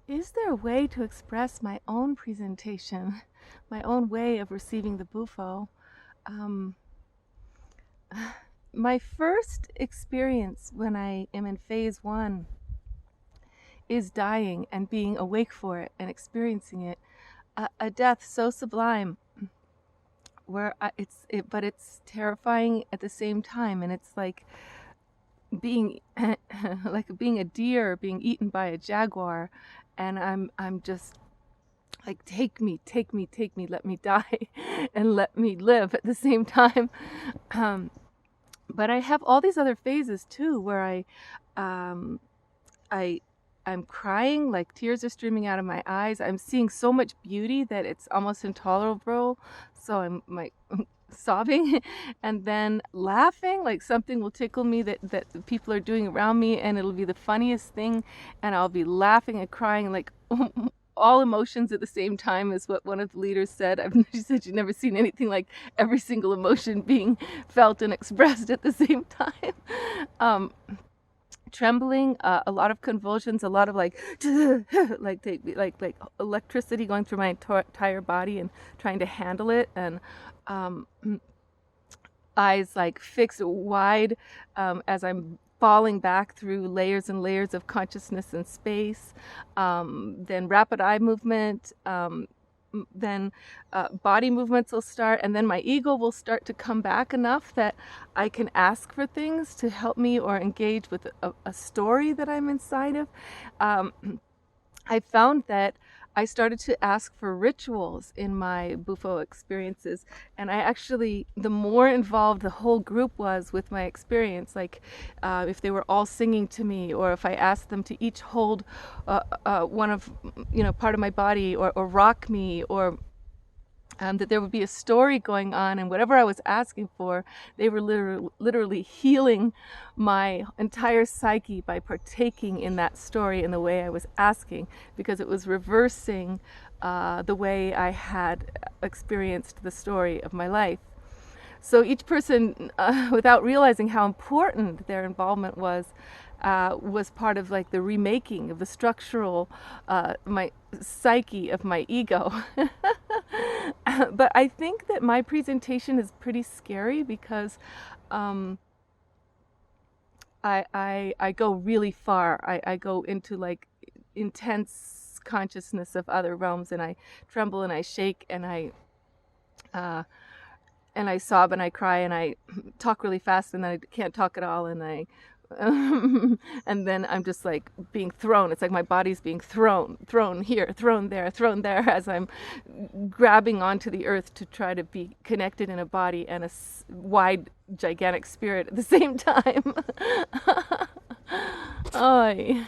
Is there a way to express my own presentation, my own way of receiving the Bufo? Um, my first experience when I am in phase one is dying and being awake for it and experiencing it. A death so sublime where but it's terrifying at the same time, and it's like being like being a deer being eaten by a jaguar, and I'm just like, take me, take me, take me, let me die and let me live at the same time. Um, but I have all these other phases too, where um, I, I'm crying, like tears are streaming out of my eyes. I'm seeing so much beauty that it's almost intolerable. So I'm like sobbing and then laughing, like something will tickle me that the people are doing around me, and it'll be the funniest thing, and I'll be laughing and crying, like all emotions at the same time, is what one of the leaders said. She said she'd never seen anything like every single emotion being felt and expressed at the same time. Um, Trembling, a lot of convulsions, a lot of like like electricity going through my entire body and trying to handle it, and um, eyes like fixed wide as I'm falling back through layers and layers of consciousness and space. Then rapid eye movement. Then body movements will start, and then my ego will start to come back enough that I can ask for things to help me or engage with a story that I'm inside of. Um, I found that I started to ask for rituals in my Bufo experiences, and I actually, the more involved the whole group was with my experience, like if they were all singing to me, or if I asked them to each hold one of, part of my body, or rock me, or that there would be a story going on, and whatever I was asking for, they were literally healing my entire psyche by partaking in that story in the way I was asking, because it was reversing the way I had experienced the story of my life. So each person, without realizing how important their involvement was part of like the remaking of the structural, my psyche of my ego. But I think that my presentation is pretty scary because I go really far. I go into like intense consciousness of other realms, and I tremble and I shake, uh, and I sob and I cry and I talk really fast, and then I can't talk at all, and I and then I'm just like being thrown. It's like my body's being thrown here, thrown there, as I'm grabbing onto the earth to try to be connected in a body and a wide, gigantic spirit at the same time. Oy.